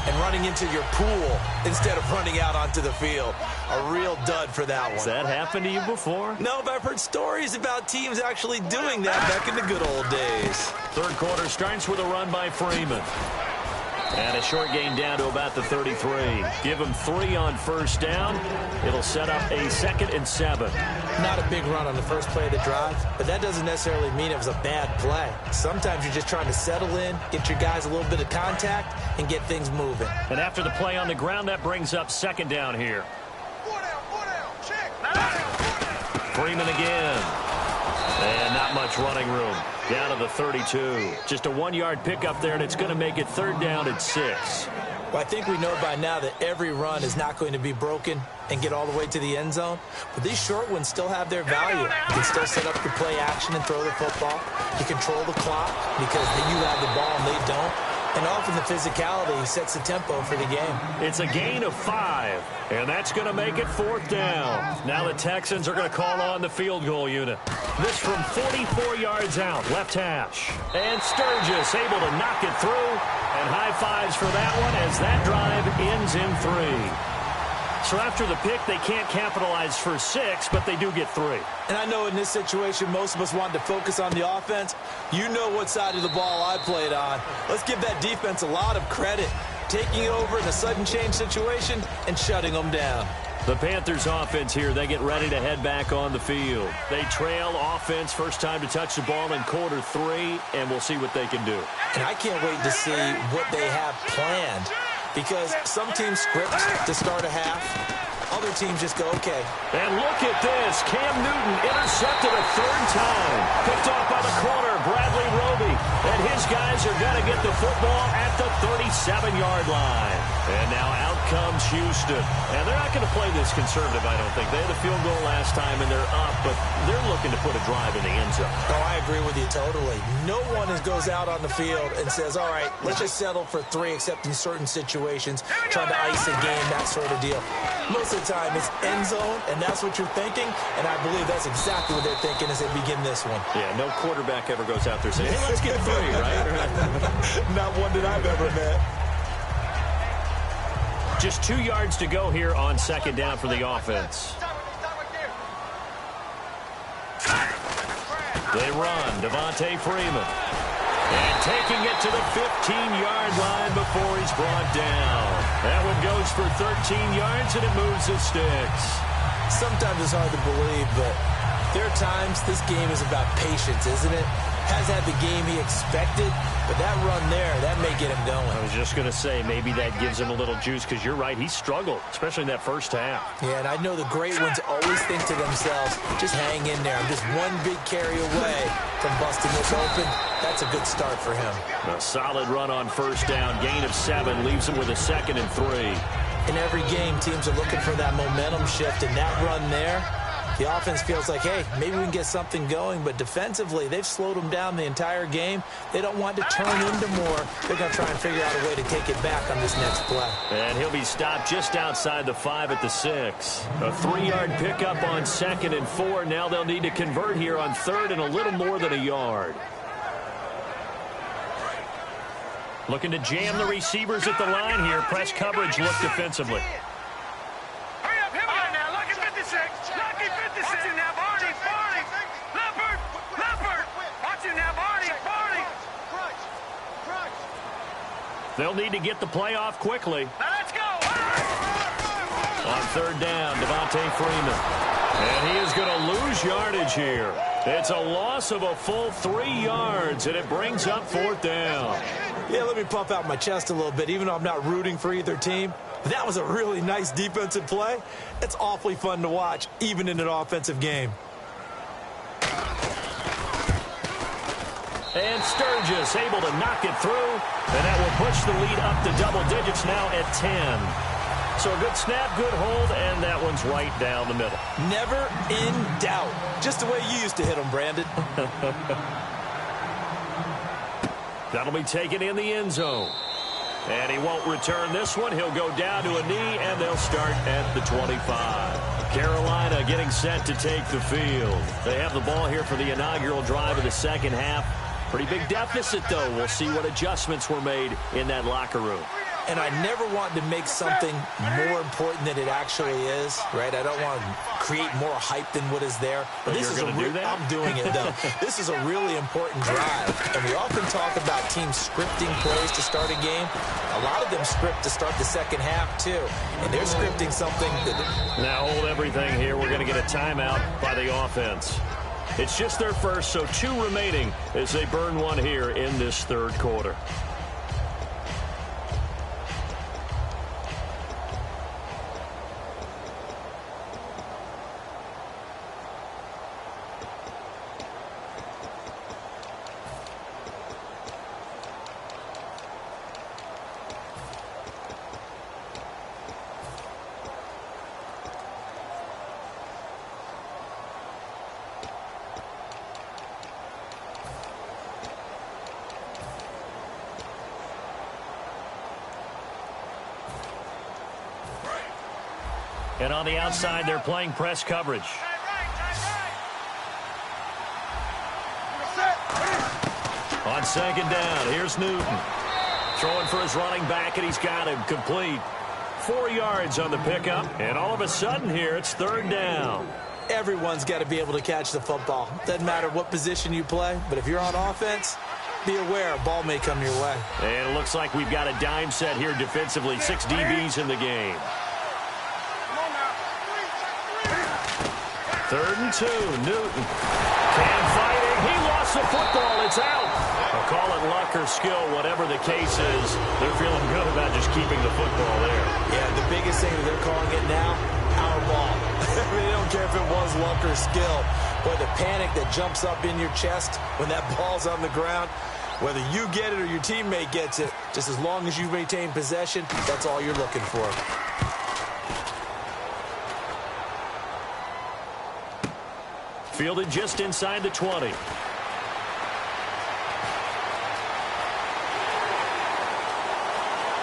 and running into your pool instead of running out onto the field. A real dud for that one. Has that happened to you before? No, but I've heard stories about teams actually doing that back in the good old days. Third quarter starts with a run by Freeman. And a short gain down to about the 33. Give him 3 on first down. It'll set up a 2nd and 7. Not a big run on the first play of the drive, but that doesn't necessarily mean it was a bad play. Sometimes you're just trying to settle in, get your guys a little bit of contact, and get things moving. And after the play on the ground, that brings up 2nd down here. Freeman again. And not much running room. Down to the 32. Just a 1-yard pickup there, and it's going to make it 3rd down and 6. Well, I think we know by now that every run is not going to be broken and get all the way to the end zone. But these short ones still have their value. You can still set up your play action and throw the football. You control the clock because you have the ball and they don't. And often the physicality sets the tempo for the game. It's a gain of 5, and that's going to make it 4th down. Now the Texans are going to call on the field goal unit. This from 44 yards out, left hash. And Sturgis able to knock it through, and high fives for that one as that drive ends in 3. So after the pick, they can't capitalize for 6, but they do get 3. And I know in this situation, most of us wanted to focus on the offense. You know what side of the ball I played on. Let's give that defense a lot of credit. Taking over in a sudden change situation and shutting them down. The Panthers offense here, they get ready to head back on the field. They trail offense, first time to touch the ball in quarter 3, and we'll see what they can do. And I can't wait to see what they have planned. Because some teams script to start a half. Other teams just go, okay. And look at this. Cam Newton intercepted a 3rd time. Picked off by the corner, Bradley Roby. And his guys are going to get the football at the 37-yard line. And now out comes Houston. And they're not going to play this conservative, I don't think. They had a field goal last time, and they're up, but they're looking to put a drive in the end zone. Oh, I agree with you totally. No one goes out on the field and says, all right, let's just settle for 3, except in certain situations, trying to ice a game, that sort of deal. Most of the time, it's end zone, and that's what you're thinking, and I believe that's exactly what they're thinking as they begin this one. Yeah, no quarterback ever goes out there saying, hey, let's get 3, right? Not one that I've ever met. Just 2 yards to go here on 2nd down for the offense. They run, Devontae Freeman. And taking it to the 15-yard line before he's brought down. That one goes for 13 yards, and it moves the sticks. Sometimes it's hard to believe, but there are times this game is about patience, isn't it? Has had the game he expected, but that run there, that may get him going. I was just going to say, maybe that gives him a little juice, because you're right, he struggled, especially in that first half. Yeah, and I know the great ones always think to themselves, just hang in there. I'm just one big carry away from busting this open. That's a good start for him. A solid run on first down, gain of 7, leaves him with a 2nd and 3. In every game, teams are looking for that momentum shift, and that run there, The offense feels like, hey, maybe we can get something going, but defensively, they've slowed them down the entire game. They don't want to turn into more. They're going to try and figure out a way to take it back on this next play. And he'll be stopped just outside the 5 at the 6. A 3-yard pickup on 2nd and 4. Now they'll need to convert here on 3rd and a little more than a yard. Looking to jam the receivers at the line here. Press coverage look defensively. Hurry up, hit me now. Lucky 56. Lucky 56. Watch him now, Barney. Barney. Leopard. Leopard. Watch him now, Barney. Barney. They'll need to get the play off quickly. Now let's go. On 3rd down, Devontae Freeman. And he is going to lose yardage here. It's a loss of a full 3 yards, and it brings up 4th down. Yeah, let me puff out my chest a little bit, even though I'm not rooting for either team. That was a really nice defensive play. It's awfully fun to watch, even in an offensive game. And Sturgis able to knock it through, and that will push the lead up to double digits now at 10. So a good snap, good hold, and that one's right down the middle. Never in doubt. Just the way you used to hit them, Brandon. That'll be taken in the end zone. And he won't return this one. He'll go down to a knee, and they'll start at the 25. Carolina getting set to take the field. They have the ball here for the inaugural drive of the second half. Pretty big deficit, though. We'll see what adjustments were made in that locker room. And I never want to make something more important than it actually is, right? I don't want to create more hype than what is there. But this is You're going to do that? I'm doing it, though. This is a really important drive. And we often talk about teams scripting plays to start a game. A lot of them script to start the second half, too. And they're scripting something that... Now hold everything here. We're going to get a timeout by the offense. It's just their first, so 2 remaining as they burn one here in this 3rd quarter. And on the outside, they're playing press coverage. On 2nd down, here's Newton. Throwing for his running back, and he's got him complete. 4 yards on the pickup, and all of a sudden here, it's 3rd down. Everyone's got to be able to catch the football. Doesn't matter what position you play, but if you're on offense, be aware a ball may come your way. And it looks like we've got a dime set here defensively. 6 DBs in the game. 3rd and 2, Newton. Can fighting. He lost the football. It's out. I'll call it luck or skill, whatever the case is. They're feeling good about just keeping the football there. Yeah, the biggest thing that they're calling it now, our ball. They don't care if it was luck or skill. But the panic that jumps up in your chest when that ball's on the ground, whether you get it or your teammate gets it, just as long as you maintain possession, that's all you're looking for. Fielded just inside the 20.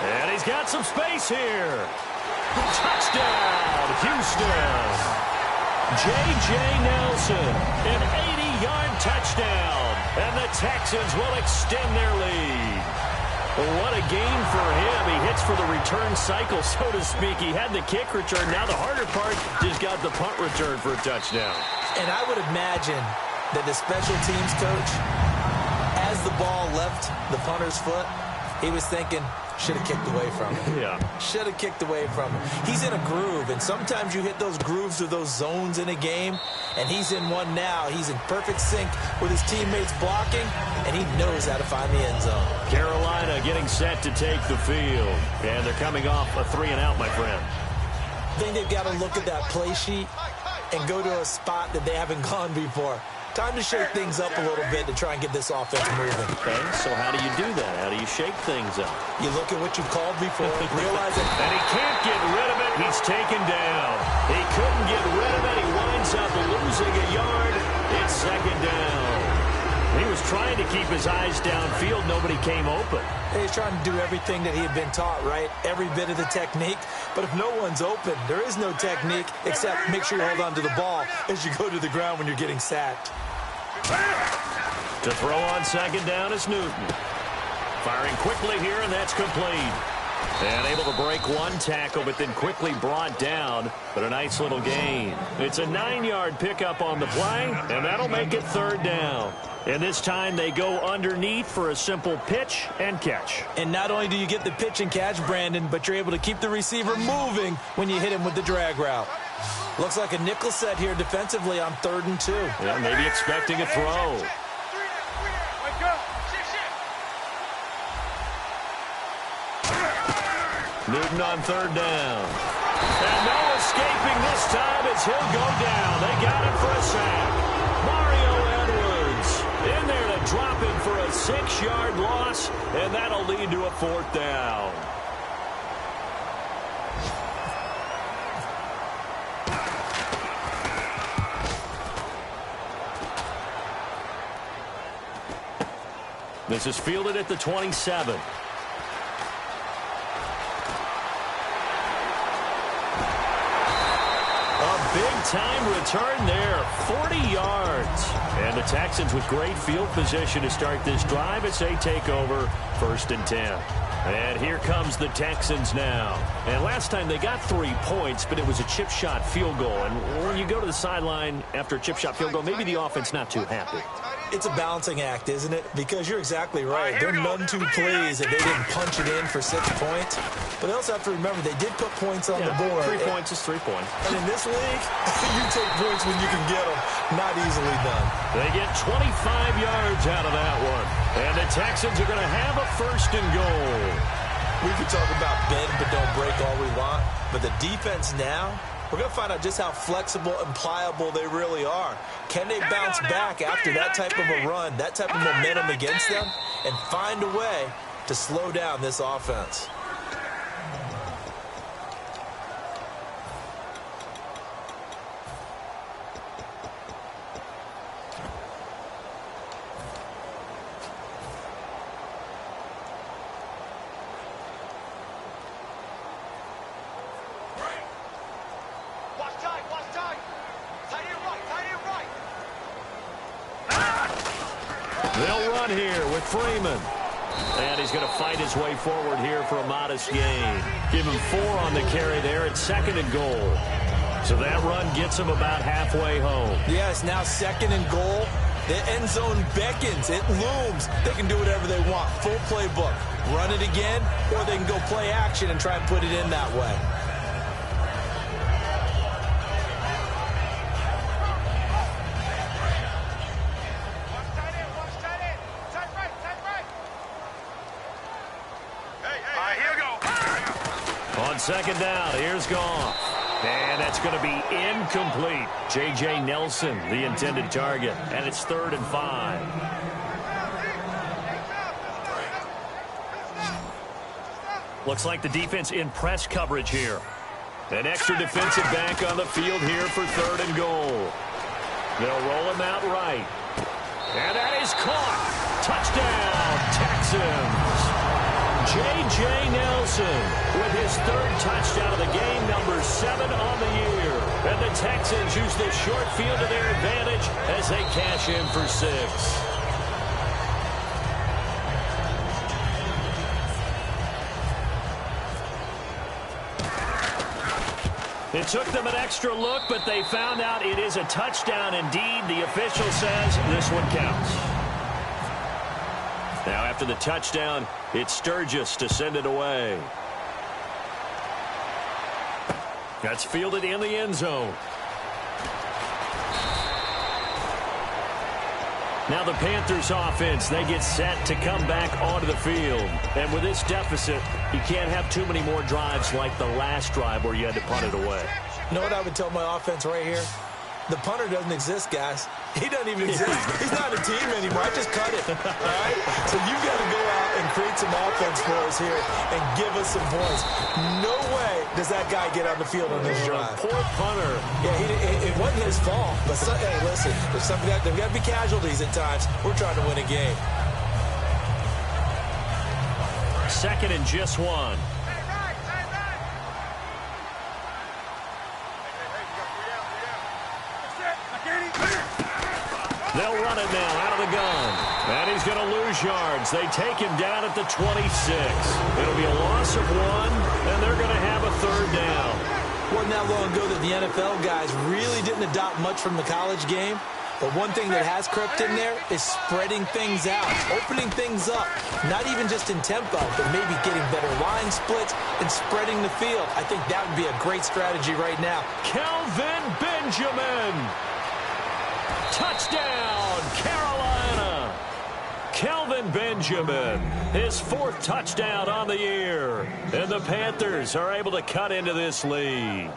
And he's got some space here. Touchdown, Houston. J.J. Nelson, an 80-yard touchdown. And the Texans will extend their lead. What a game for him. He hits for the return cycle, so to speak. He had the kick return. Now the harder part, just got the punt return for a touchdown. And I would imagine that the special teams coach, as the ball left the punter's foot, he was thinking, should have kicked away from him. Yeah. Should have kicked away from him. He's in a groove, and sometimes you hit those grooves or those zones in a game, and he's in one now. He's in perfect sync with his teammates blocking, and he knows how to find the end zone. Carolina getting set to take the field. And thee coming off a 3-and-out, my friend. I think they've got to look at that play sheet and go to a spot that they haven't gone before. Time to shake things up a little bit to try and get this offense moving. Okay, so how do you do that? How do you shake things up? You look at what you've called before, realize it. And he can't get rid of it. He's taken down. He couldn't get rid of it. He winds up losing a yard. It's second down. He was trying to keep his eyes downfield. Nobody came open. He's trying to do everything that he had been taught, right? Every bit of the technique. But if no one's open, there is no technique except make sure you hold on to the ball as you go to the ground when you're getting sacked. To throw on second down is Newton. Firing quickly here, and that's complete. And able to break one tackle, but then quickly brought down. But a nice little gain. It's a 9-yard pickup on the play, and that'll make it third down. And this time they go underneath for a simple pitch and catch. And not only do you get the pitch and catch, Brandon, but you're able to keep the receiver moving when you hit him with the drag route. Looks like a nickel set here defensively on 3rd and 2. Yeah, maybe expecting a throw. Newton on 3rd down. And no escaping this time as he'll go down. They got him for a sack. Mario Edwards in there to drop him for a 6-yard loss, and that'll lead to a 4th down. This is fielded at the 27. Big-time return there, 40 yards. And the Texans with great field position to start this drive as they take over 1st and 10. And here comes the Texans now. And last time they got 3 points, but it was a chip shot field goal. And when you go to the sideline after a chip shot field goal, maybe the offense not too happy. It's a balancing act, isn't it? Because you're exactly right. They're none too pleased that they didn't punch it in for 6 points. But they also have to remember they did put points on the board. 3 points is 3 points. And in this league, you take points when you can get them. Not easily done. They get 25 yards out of that one. And the Texans are going to have a 1st and goal. We could talk about bend but don't break all we want. But the defense now, we're going to find out just how flexible and pliable they really are. Can they bounce back after that type of a run, that type of momentum against them, and find a way to slow down this offense? They'll run here with Freeman. And he's going to fight his way forward here for a modest gain. Give him 4 on the carry there at 2nd and goal. So that run gets him about halfway home. Yes, now 2nd and goal. The end zone beckons. It looms. They can do whatever they want. Full playbook. Run it again, or they can go play action and try and put it in that way. On 2nd down, here's Goff. And that's going to be incomplete. J.J. Nelson, the intended target. And it's 3rd and 5. Looks like the defense in press coverage here. An extra defensive back on the field here for 3rd and goal. They'll roll him out right. And that is caught. Touchdown, Texans. J.J. Nelson with his 3rd touchdown of the game, number 7 on the year. And the Texans use this short field to their advantage as they cash in for 6. It took them an extra look, but they found out it is a touchdown indeed. The official says this one counts. Now after the touchdown, it's Sturgis to send it away. That's fielded in the end zone. Now the Panthers offense, they get set to come back onto the field. And with this deficit, you can't have too many more drives like the last drive where you had to punt it away. You know what I would tell my offense right here? The punter doesn't exist, guys. He doesn't even exist. He's not a team anymore. I just cut it. All right? So you've got to go out and create some offense for us here and give us some points. No way does that guy get on the field on this drive? Poor punter. Yeah, it wasn't his fault. But, hey, listen, there's got to be casualties at times. We're trying to win a game. Second and just one. They'll run it now out of the gun. And he's going to lose yards. They take him down at the 26. It'll be a loss of 1, and they're going to have a third down. Wasn't that long ago that the NFL guys really didn't adopt much from the college game. But one thing that has crept in there is spreading things out, opening things up, not even just in tempo, but maybe getting better line splits and spreading the field. I think that would be a great strategy right now. Kelvin Benjamin. Touchdown, Carolina. Kelvin Benjamin, his 4th touchdown on the year. And the Panthers are able to cut into this lead.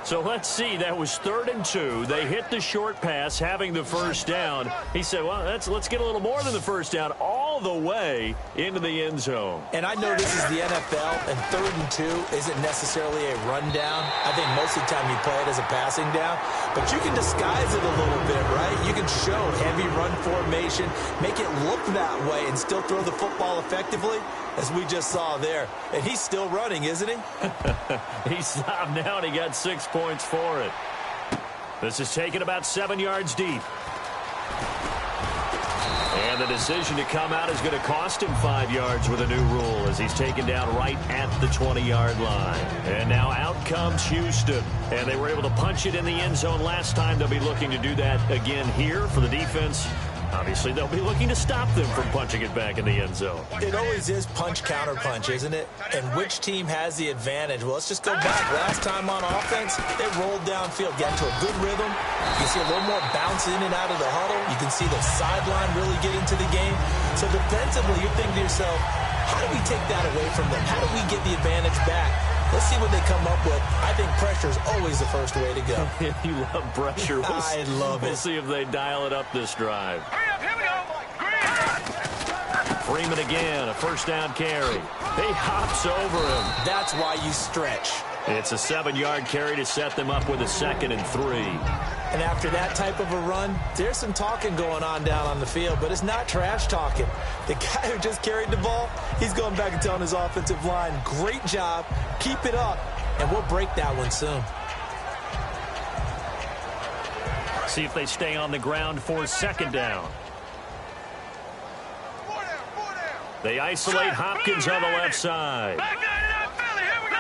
So let's see, that was 3rd and 2. They hit the short pass, having the first down. He said, well, let's get a little more than the first down, all the way into the end zone. And I know this is the NFL, and 3rd and 2 isn't necessarily a rundown. I think most of the time you play it as a passing down. But you can disguise it a little bit, right? You can show heavy run formation, make it look that way, and still throw the football effectively, as we just saw there. And he's still running, isn't he? He stopped now, and he got 6 points for it. This is taken about 7 yards deep. And the decision to come out is going to cost him 5 yards with a new rule as he's taken down right at the 20-yard line. And now out comes Houston. And they were able to punch it in the end zone last time. They'll be looking to do that again here for the defense. Obviously, they'll be looking to stop them from punching it back in the end zone. It always is punch-counter-punch, isn't it? And which team has the advantage? Well, let's just go back. Last time on offense, they rolled downfield, got into a good rhythm. You can see a little more bounce in and out of the huddle. You can see the sideline really get into the game. So defensively, you're thinking to yourself, how do we take that away from them? How do we get the advantage back? Let's see what they come up with. I think pressure is always the first way to go. You love pressure. I love it. We'll see if they dial it up this drive. Hurry up, here we go. Freeman again, a first down carry. He hops over him. That's why you stretch. It's a 7-yard carry to set them up with a 2nd and 3. And after that type of a run, there's some talking going on down on the field, but it's not trash talking. The guy who just carried the ball, he's going back and telling his offensive line, great job, keep it up, and we'll break that one soon. See if they stay on the ground for 2nd down. They isolate Hopkins on the left side. Back out of that belly, here we go.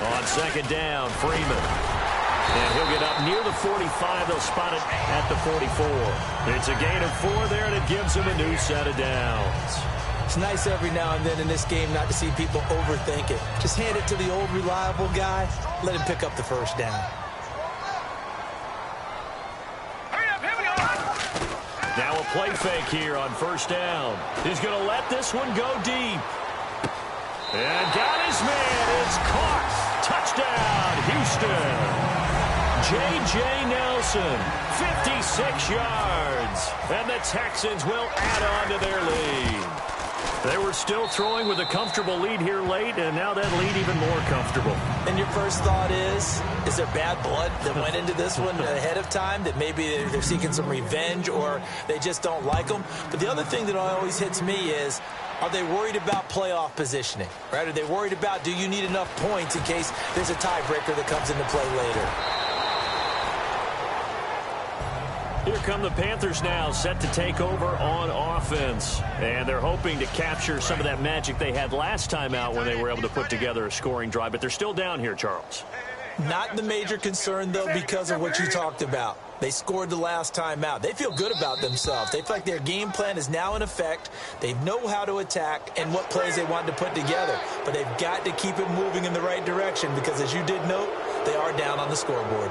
On 2nd down, Freeman. And he'll get up near the 45. They'll spot it at the 44. It's a gain of 4 there, and it gives him a new set of downs. It's nice every now and then in this game not to see people overthink it. Just hand it to the old reliable guy. Let him pick up the first down. Hurry up, here we go. Now a play fake here on 1st down. He's going to let this one go deep. And got his man. It's caught. Touchdown, Houston. J.J. Nelson, 56 yards. And the Texans will add on to their lead. They were still throwing with a comfortable lead here late, and now that lead even more comfortable. And your first thought is there bad blood that went into this one ahead of time, that maybe they're seeking some revenge or they just don't like them? But the other thing that always hits me is, are they worried about playoff positioning? Right? Are they worried about, do you need enough points in case there's a tiebreaker that comes into play later? Here come the Panthers now, set to take over on offense. And they're hoping to capture some of that magic they had last time out when they were able to put together a scoring drive. But they're still down here, Charles. Not the major concern, though, because of what you talked about. They scored the last time out. They feel good about themselves. They feel like their game plan is now in effect. They know how to attack and what plays they want to put together. But they've got to keep it moving in the right direction because, as you did note, they are down on the scoreboard.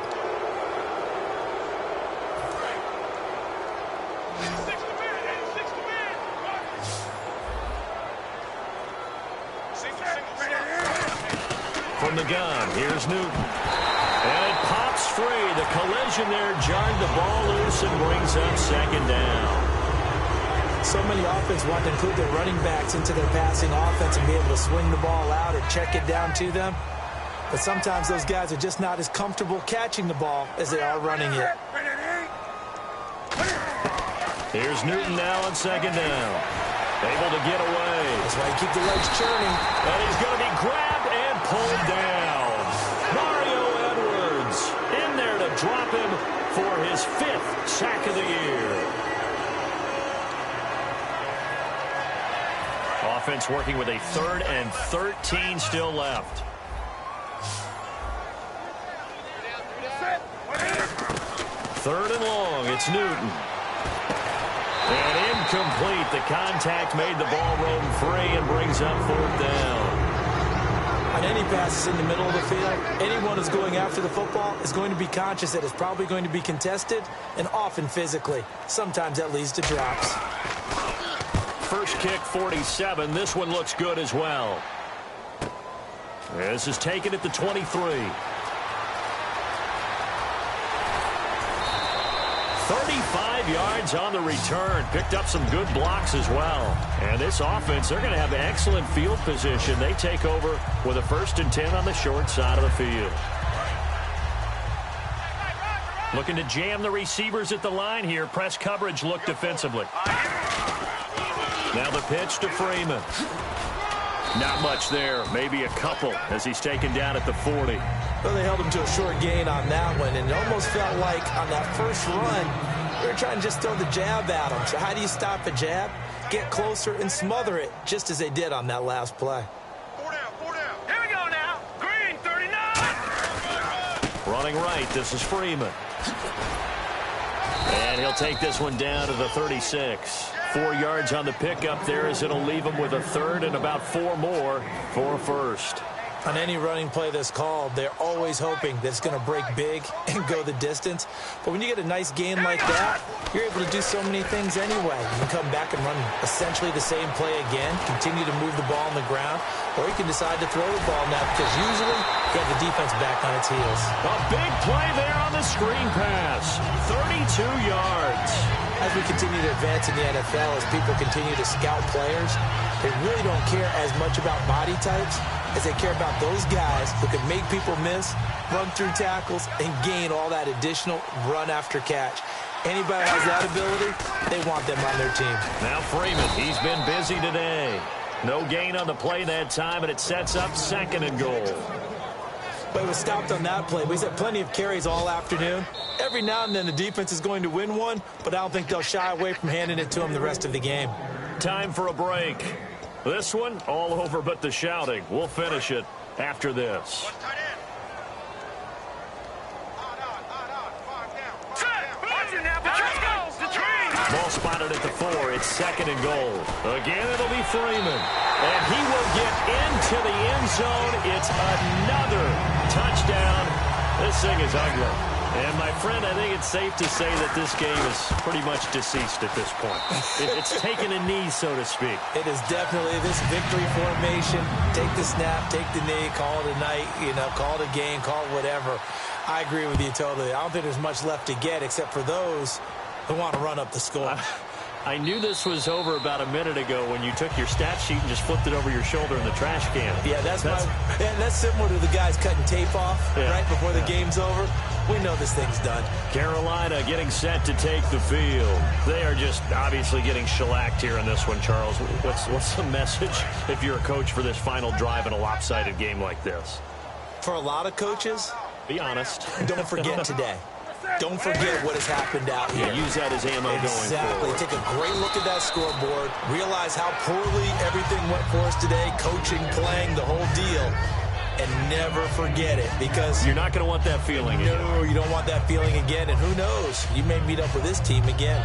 From the gun, here's Newton. And it pops free. The collision there jarred the ball loose and brings up 2nd down. So many offenses want to include their running backs into their passing offense and be able to swing the ball out or check it down to them. But sometimes those guys are just not as comfortable catching the ball as they are running it. Here's Newton now on second down. Able to get away. That's why you keep the legs churning. And he's going to be grabbed and pulled down. Mario Edwards in there to drop him for his 5th sack of the year. Offense working with a 3rd and 13 still left. Third and long. It's Newton. And incomplete. The contact made the ball roam free and brings up 4th down. On any passes in the middle of the field, anyone who's going after the football is going to be conscious that it's probably going to be contested and often physically. Sometimes that leads to drops. First kick, 47. This one looks good as well. This is taken at the 23. 35 yards on the return. Picked up some good blocks as well. And this offense, they're going to have excellent field position. They take over with a 1st and 10 on the short side of the field. Looking to jam the receivers at the line here. Press coverage look defensively. Now the pitch to Freeman. Not much there. Maybe a couple as he's taken down at the 40. Well, they held him to a short gain on that one, and it almost felt like on that first run, they were trying to just throw the jab at him. So how do you stop a jab? Get closer and smother it, just as they did on that last play. 4 down, 4 down. Here we go now. Green, 39. Running right, this is Freeman. And he'll take this one down to the 36. 4 yards on the pickup there as it'll leave him with a 3rd and about 4 more for a 1st. On any running play that's called, they're always hoping that it's going to break big and go the distance. But when you get a nice gain like that, you're able to do so many things anyway. You can come back and run essentially the same play again, continue to move the ball on the ground, or you can decide to throw the ball now because usually you have the defense back on its heels. A big play there on the screen pass. 32 yards. As we continue to advance in the NFL, as people continue to scout players, they really don't care as much about body types as they care about those guys who can make people miss, run through tackles, and gain all that additional run after catch. Anybody who has that ability, they want them on their team. Now Freeman, he's been busy today. No gain on the play that time, and it sets up 2nd and goal. But it was stopped on that play. We've had plenty of carries all afternoon. Every now and then the defense is going to win one, but I don't think they'll shy away from handing it to them the rest of the game. Time for a break. This one, all over but the shouting. We'll finish it after this. Ball spotted at the 4. It's 2nd and goal. Again, it'll be Freeman. And he will get into the end zone. It's another touchdown. This thing is ugly. And, my friend, I think it's safe to say that this game is pretty much deceased at this point. It's taken a knee, so to speak. It is definitely this victory formation. Take the snap, take the knee, call it a night, call it a game, call it whatever. I agree with you totally. I don't think there's much left to get except for those who want to run up the score. I knew this was over about a minute ago when you took your stat sheet and just flipped it over your shoulder in the trash can. Yeah, that's similar to the guys cutting tape off right before the game's over. We know this thing's done. Carolina getting set to take the field. They are just obviously getting shellacked here in this one, Charles. What's the message if you're a coach for this final drive in a lopsided game like this? For a lot of coaches, be honest. Don't forget today. Don't forget what has happened out here. Use that as ammo going forward. Exactly. Take a great look at that scoreboard. Realize how poorly everything went for us today. Coaching, playing, the whole deal. And never forget it because you're not going to want that feeling again. No, you don't want that feeling again. And who knows? You may meet up with this team again.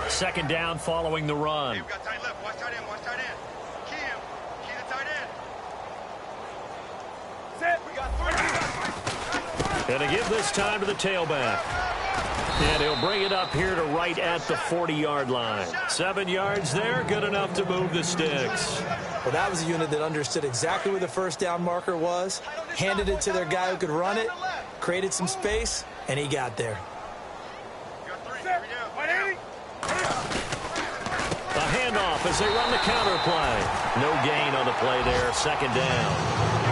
Second down following the run. Hey, we got tight left. Watch tight end. Watch tight end. Key him. Key the tight end. Set. We got 3. And to give this time to the tailback. And he'll bring it up here to right at the 40-yard line. 7 yards there, good enough to move the sticks. Well, that was a unit that understood exactly where the first down marker was, handed it to their guy who could run it, created some space, and he got there. A handoff as they run the counter play. No gain on the play there, second down.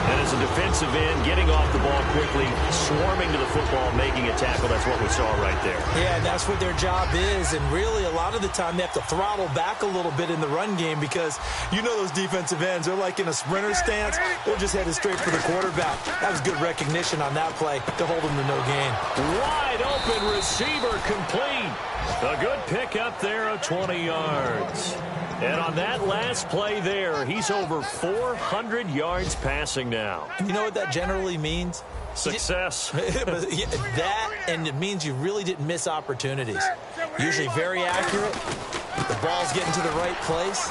And as a defensive end, getting off the ball quickly, swarming to the football, making a tackle, that's what we saw right there. Yeah, and that's what their job is. And really, a lot of the time, they have to throttle back a little bit in the run game because you know those defensive ends, they're like in a sprinter stance. They're just headed straight for the quarterback. That was good recognition on that play to hold them to no gain. Wide open receiver complete. A good pick up there of 20 yards. And on that last play there, he's over 400 yards passing now. You know what that generally means? Success. That, and it means you really didn't miss opportunities. Usually very accurate. The ball's getting to the right place.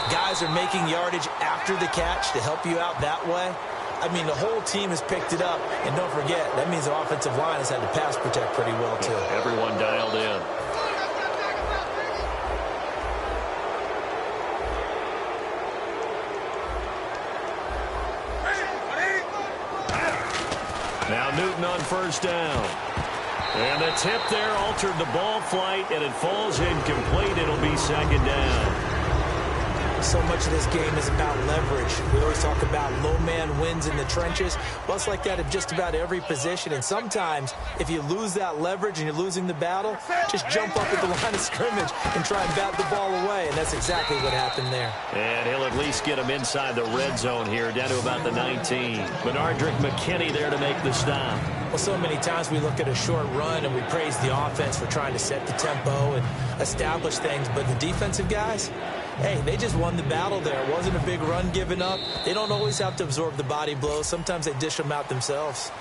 Guys are making yardage after the catch to help you out that way. I mean, the whole team has picked it up. And don't forget, that means the offensive line has had to pass protect pretty well, too. Everyone dialed in. Now Newton on first down. And the tip there altered the ball flight, and it falls incomplete. It'll be second down. So much of this game is about leverage. We always talk about low man wins in the trenches. Well, it's like that at just about every position. And sometimes, if you lose that leverage and you're losing the battle, just jump up at the line of scrimmage and try and bat the ball away. And that's exactly what happened there. And he'll at least get him inside the red zone here, down to about the 19. Benardrick McKinney there to make the stop. Well, so many times we look at a short run and we praise the offense for trying to set the tempo and establish things. But the defensive guys, hey, they just won the battle there. It wasn't a big run given up. They don't always have to absorb the body blows. Sometimes they dish them out themselves.